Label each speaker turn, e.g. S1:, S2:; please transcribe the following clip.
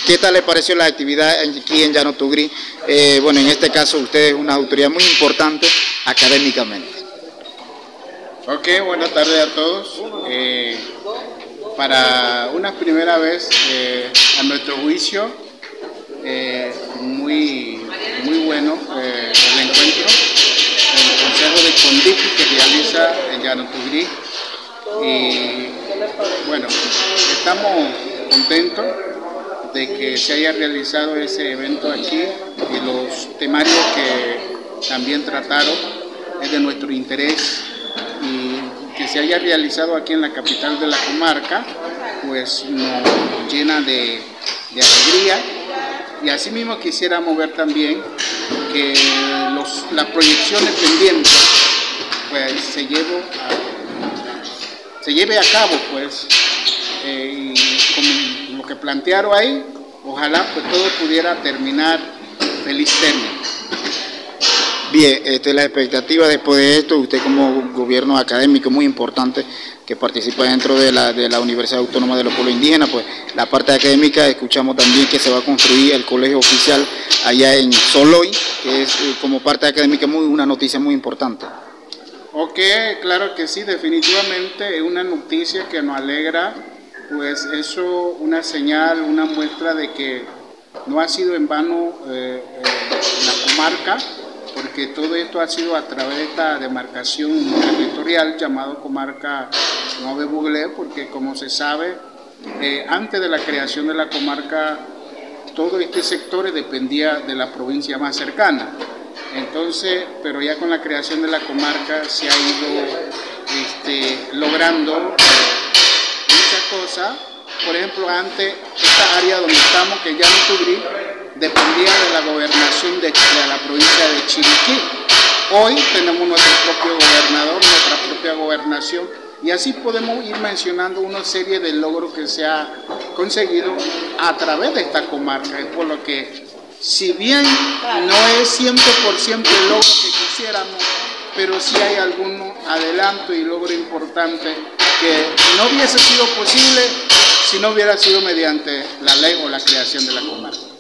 S1: ¿Qué tal le pareció la actividad aquí en Llano Tugri? Bueno, en este caso usted es una autoridad muy importante académicamente.
S2: Ok, buenas tardes a todos. Para una primera vez, a nuestro juicio, muy bueno el encuentro, el Consejo de Condipi que realiza en Llano Tugri. Y bueno, estamos contentos de que se haya realizado ese evento aquí y los temarios que también trataron es de nuestro interés, y que se haya realizado aquí en la capital de la comarca pues nos llena de alegría, y asimismo quisiéramos ver también que las proyecciones pendientes pues se lleve a cabo pues, y como lo que plantearon ahí, ojalá pues todo pudiera terminar feliz término.
S1: Bien, la expectativa después de esto, usted como gobierno académico muy importante que participa dentro de la Universidad Autónoma de los Pueblos Indígenas, pues la parte académica, escuchamos también que se va a construir el colegio oficial allá en Soloy, que es como parte académica una noticia muy importante.
S2: Ok, claro que sí, definitivamente es una noticia que nos alegra, pues eso una señal, una muestra de que no ha sido en vano la comarca, porque todo esto ha sido a través de esta demarcación territorial llamado comarca Nove Buglé, porque como se sabe, antes de la creación de la comarca, todo este sector dependía de la provincia más cercana. Entonces, pero ya con la creación de la comarca se ha ido logrando muchas cosas. Por ejemplo, antes esta área donde estamos, que ya no Tugri, dependía de la gobernación de la provincia de Chiriquí. Hoy tenemos nuestro propio gobernador, nuestra propia gobernación, y así podemos ir mencionando una serie de logros que se ha conseguido a través de esta comarca. Es por lo que, si bien no es 100% el logro que quisiéramos, pero sí hay algunos adelantos y logros importantes que no hubiese sido posible si no hubiera sido mediante la ley o la creación de la comarca.